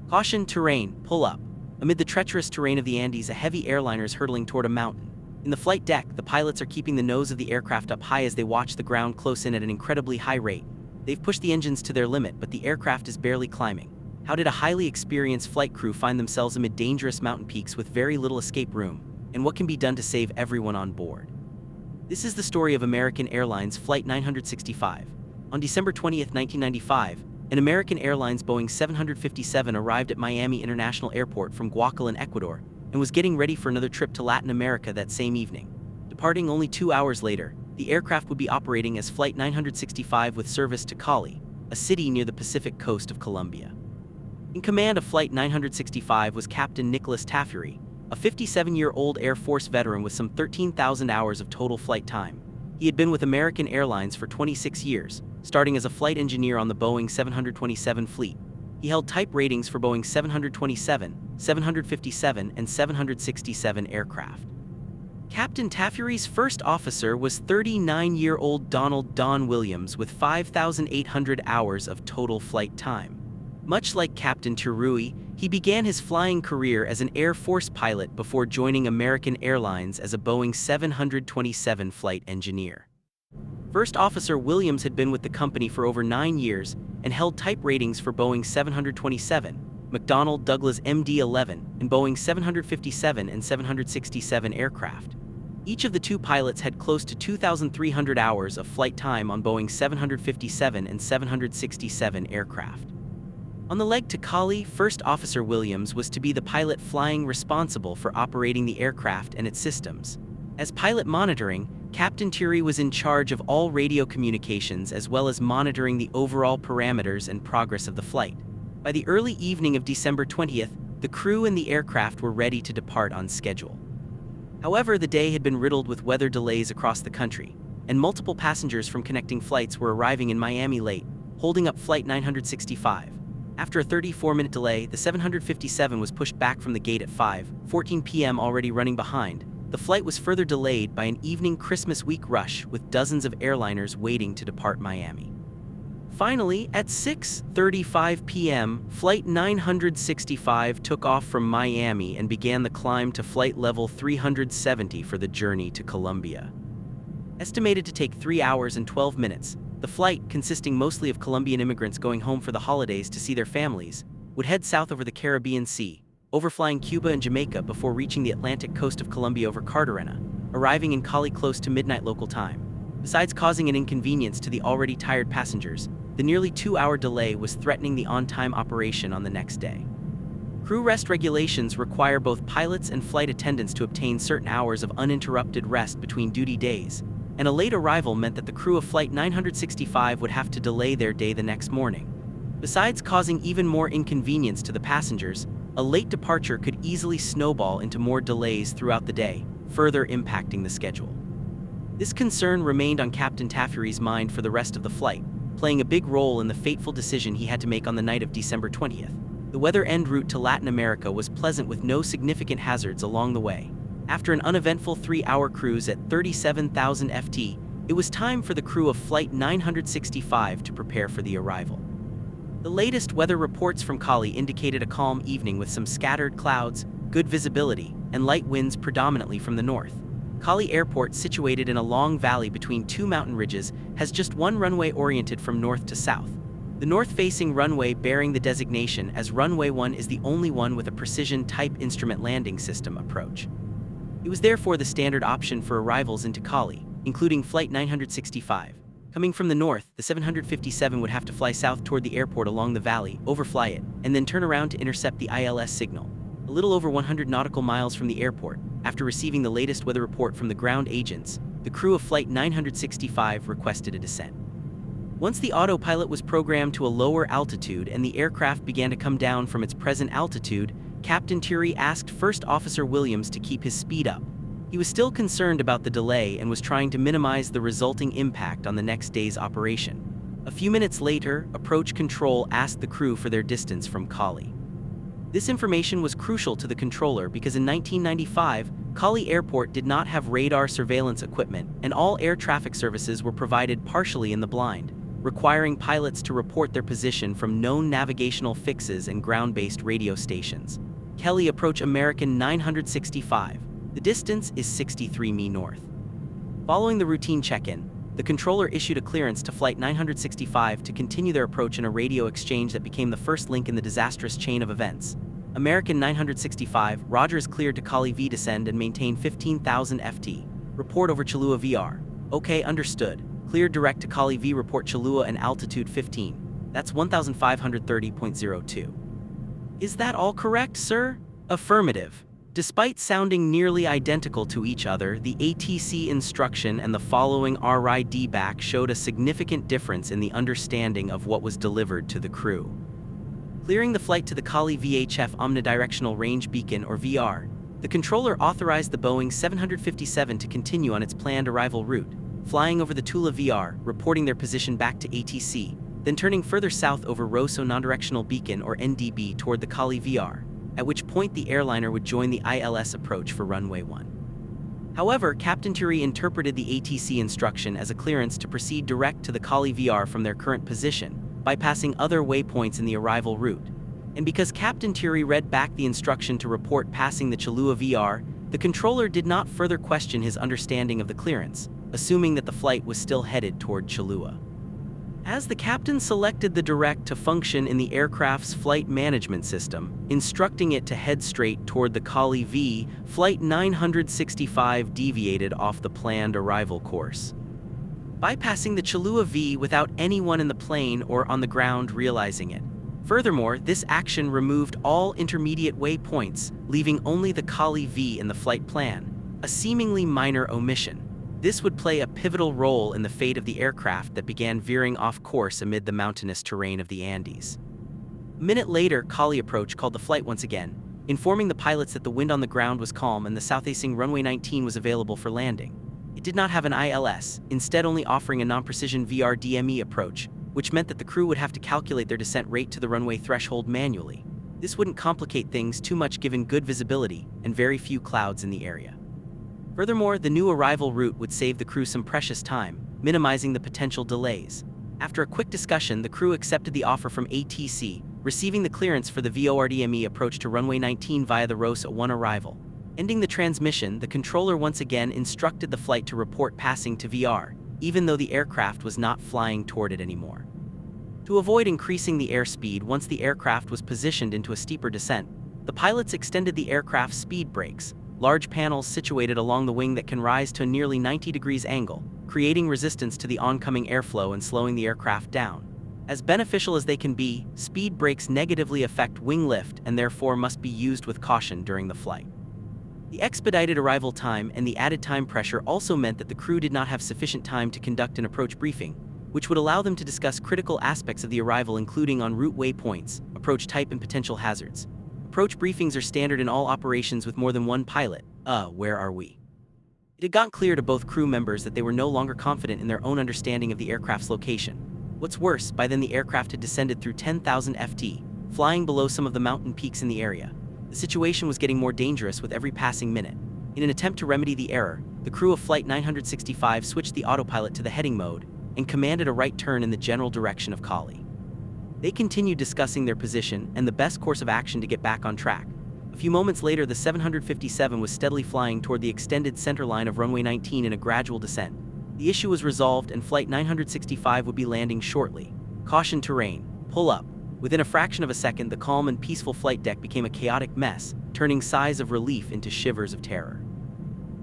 Caution terrain, pull up. Amid the treacherous terrain of the Andes, a heavy airliner is hurtling toward a mountain. In the flight deck, the pilots are keeping the nose of the aircraft up high as they watch the ground close in at an incredibly high rate. They've pushed the engines to their limit, but the aircraft is barely climbing. How did a highly experienced flight crew find themselves amid dangerous mountain peaks with very little escape room? And what can be done to save everyone on board? This is the story of American Airlines Flight 965. On December 20th, 1995, an American Airlines Boeing 757 arrived at Miami International Airport from Guayaquil, Ecuador, and was getting ready for another trip to Latin America that same evening. Departing only 2 hours later, the aircraft would be operating as Flight 965 with service to Cali, a city near the Pacific coast of Colombia. In command of Flight 965 was Captain Nicholas Tafuri, a 57-year-old Air Force veteran with some 13,000 hours of total flight time. He had been with American Airlines for 26 years, starting as a flight engineer on the Boeing 727 fleet. He held type ratings for Boeing 727, 757, and 767 aircraft. Captain Tafuri's first officer was 39-year-old Donald Don Williams with 5,800 hours of total flight time. Much like Captain Tafuri, he began his flying career as an Air Force pilot before joining American Airlines as a Boeing 727 flight engineer. First Officer Williams had been with the company for over 9 years and held type ratings for Boeing 727, McDonnell Douglas MD-11, and Boeing 757 and 767 aircraft. Each of the two pilots had close to 2,300 hours of flight time on Boeing 757 and 767 aircraft. On the leg to Cali, First Officer Williams was to be the pilot flying responsible for operating the aircraft and its systems. As pilot monitoring, Captain Tafuri was in charge of all radio communications as well as monitoring the overall parameters and progress of the flight. By the early evening of December 20th, the crew and the aircraft were ready to depart on schedule. However, the day had been riddled with weather delays across the country, and multiple passengers from connecting flights were arriving in Miami late, holding up Flight 965. After a 34-minute delay, the 757 was pushed back from the gate at 5:14 p.m. already running behind. The flight was further delayed by an evening Christmas week rush with dozens of airliners waiting to depart Miami. Finally, at 6:35 p.m., Flight 965 took off from Miami and began the climb to flight level 370 for the journey to Colombia. Estimated to take 3 hours and 12 minutes, the flight, consisting mostly of Colombian immigrants going home for the holidays to see their families, would head south over the Caribbean Sea, overflying Cuba and Jamaica before reaching the Atlantic coast of Colombia over Cartagena, arriving in Cali close to midnight local time. Besides causing an inconvenience to the already tired passengers, the nearly 2-hour delay was threatening the on-time operation on the next day. Crew rest regulations require both pilots and flight attendants to obtain certain hours of uninterrupted rest between duty days, and a late arrival meant that the crew of Flight 965 would have to delay their day the next morning. Besides causing even more inconvenience to the passengers, a late departure could easily snowball into more delays throughout the day, further impacting the schedule. This concern remained on Captain Tafuri's mind for the rest of the flight, playing a big role in the fateful decision he had to make on the night of December 20th. The weather en route to Latin America was pleasant with no significant hazards along the way. After an uneventful 3-hour cruise at 37,000 ft, it was time for the crew of Flight 965 to prepare for the arrival. The latest weather reports from Cali indicated a calm evening with some scattered clouds, good visibility, and light winds predominantly from the north. Cali Airport, situated in a long valley between two mountain ridges, has just one runway oriented from north to south. The north-facing runway bearing the designation as Runway 1 is the only one with a precision type instrument landing system approach. It was therefore the standard option for arrivals into Cali, including Flight 965. Coming from the north, the 757 would have to fly south toward the airport along the valley, overfly it, and then turn around to intercept the ILS signal. A little over 100 nautical miles from the airport, after receiving the latest weather report from the ground agents, the crew of Flight 965 requested a descent. Once the autopilot was programmed to a lower altitude and the aircraft began to come down from its present altitude, Captain Tafuri asked First Officer Williams to keep his speed up. He was still concerned about the delay and was trying to minimize the resulting impact on the next day's operation. A few minutes later, approach control asked the crew for their distance from Cali. This information was crucial to the controller because in 1995, Cali Airport did not have radar surveillance equipment and all air traffic services were provided partially in the blind. requiring pilots to report their position from known navigational fixes and ground-based radio stations. Cali approach American 965. The distance is 63 mi north. Following the routine check-in, the controller issued a clearance to Flight 965 to continue their approach in a radio exchange that became the first link in the disastrous chain of events. American 965, Roger is cleared to Cali V descend and maintain 15,000 FT. Report over Cholula VR. Okay, understood. Cleared direct to Cali V, report Cholula and altitude 15. That's 1,530.02. Is that all correct, sir? Affirmative. Despite sounding nearly identical to each other, the ATC instruction and the following RID back showed a significant difference in the understanding of what was delivered to the crew. Clearing the flight to the Cali VHF Omnidirectional Range Beacon, or VR, the controller authorized the Boeing 757 to continue on its planned arrival route, flying over the Tula VR, reporting their position back to ATC, then turning further south over Rosso Non-Directional Beacon, or NDB, toward the Cali VR, at which point the airliner would join the ILS approach for runway 1. However, Captain Thury interpreted the ATC instruction as a clearance to proceed direct to the Cali VR from their current position, bypassing other waypoints in the arrival route. And because Captain Thury read back the instruction to report passing the Cholula VR, the controller did not further question his understanding of the clearance, assuming that the flight was still headed toward Cholula. As the captain selected the direct to function in the aircraft's flight management system, instructing it to head straight toward the Cali V, Flight 965 deviated off the planned arrival course, bypassing the Cholula V without anyone in the plane or on the ground realizing it. Furthermore, this action removed all intermediate waypoints, leaving only the Cali V in the flight plan, a seemingly minor omission. This would play a pivotal role in the fate of the aircraft that began veering off course amid the mountainous terrain of the Andes. A minute later, Cali approach called the flight once again, informing the pilots that the wind on the ground was calm and the south-facing runway 19 was available for landing. It did not have an ILS, instead only offering a non-precision VRDME approach, which meant that the crew would have to calculate their descent rate to the runway threshold manually. This wouldn't complicate things too much given good visibility and very few clouds in the area. Furthermore, the new arrival route would save the crew some precious time, minimizing the potential delays. After a quick discussion, the crew accepted the offer from ATC, receiving the clearance for the VORDME approach to runway 19 via the Rosa 1 arrival. Ending the transmission, the controller once again instructed the flight to report passing to VR, even though the aircraft was not flying toward it anymore. To avoid increasing the airspeed once the aircraft was positioned into a steeper descent, the pilots extended the aircraft's speed brakes, large panels situated along the wing that can rise to a nearly 90 degrees angle, creating resistance to the oncoming airflow and slowing the aircraft down. As beneficial as they can be, speed brakes negatively affect wing lift and therefore must be used with caution during the flight. The expedited arrival time and the added time pressure also meant that the crew did not have sufficient time to conduct an approach briefing, which would allow them to discuss critical aspects of the arrival including en route waypoints, approach type and potential hazards. Approach briefings are standard in all operations with more than one pilot. Where are we? It had gotten clear to both crew members that they were no longer confident in their own understanding of the aircraft's location. What's worse, by then the aircraft had descended through 10,000 FT, flying below some of the mountain peaks in the area. The situation was getting more dangerous with every passing minute. In an attempt to remedy the error, the crew of Flight 965 switched the autopilot to the heading mode and commanded a right turn in the general direction of Cali. They continued discussing their position and the best course of action to get back on track. A few moments later, the 757 was steadily flying toward the extended center line of runway 19 in a gradual descent. The issue was resolved and Flight 965 would be landing shortly. Caution terrain, pull up. Within a fraction of a second, the calm and peaceful flight deck became a chaotic mess, turning sighs of relief into shivers of terror.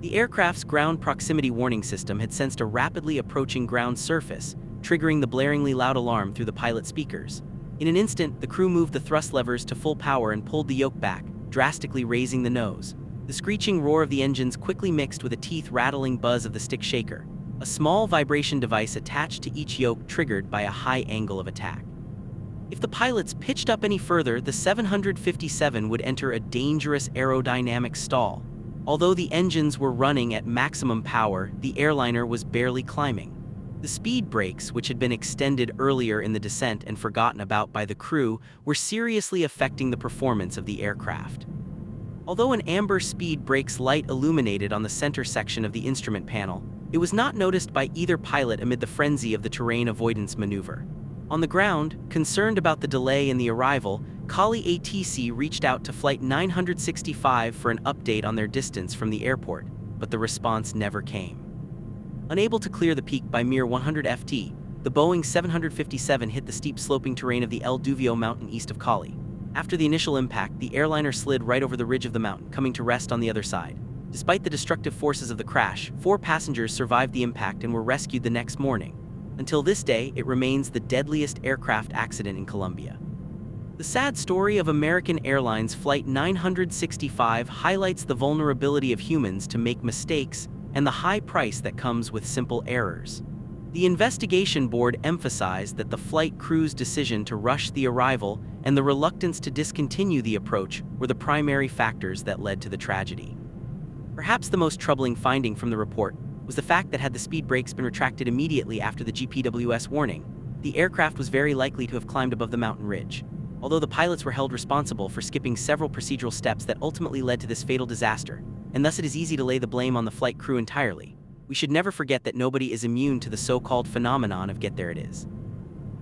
The aircraft's ground proximity warning system had sensed a rapidly approaching ground surface, triggering the blaringly loud alarm through the pilot speakers. In an instant, the crew moved the thrust levers to full power and pulled the yoke back, drastically raising the nose. The screeching roar of the engines quickly mixed with a teeth-rattling buzz of the stick shaker, a small vibration device attached to each yoke triggered by a high angle of attack. If the pilots pitched up any further, the 757 would enter a dangerous aerodynamic stall. Although the engines were running at maximum power, the airliner was barely climbing. The speed brakes, which had been extended earlier in the descent and forgotten about by the crew, were seriously affecting the performance of the aircraft. Although an amber speed brakes light illuminated on the center section of the instrument panel, It was not noticed by either pilot amid the frenzy of the terrain avoidance maneuver. On the ground, concerned about the delay in the arrival, Cali ATC reached out to Flight 965 for an update on their distance from the airport, but the response never came. Unable to clear the peak by mere 100 ft, the Boeing 757 hit the steep sloping terrain of the El Duvio mountain east of Cali. After the initial impact, the airliner slid right over the ridge of the mountain, coming to rest on the other side. Despite the destructive forces of the crash, 4 passengers survived the impact and were rescued the next morning. Until this day, it remains the deadliest aircraft accident in Colombia. The sad story of American Airlines Flight 965 highlights the vulnerability of humans to make mistakes and the high price that comes with simple errors. The investigation board emphasized that the flight crew's decision to rush the arrival and the reluctance to discontinue the approach were the primary factors that led to the tragedy. Perhaps the most troubling finding from the report was the fact that had the speed brakes been retracted immediately after the GPWS warning, the aircraft was very likely to have climbed above the mountain ridge. Although the pilots were held responsible for skipping several procedural steps that ultimately led to this fatal disaster, and thus it is easy to lay the blame on the flight crew entirely, we should never forget that nobody is immune to the so-called phenomenon of get there it is.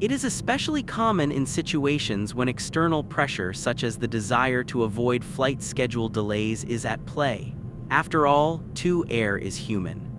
It is especially common in situations when external pressure such as the desire to avoid flight schedule delays is at play. After all, to err is human.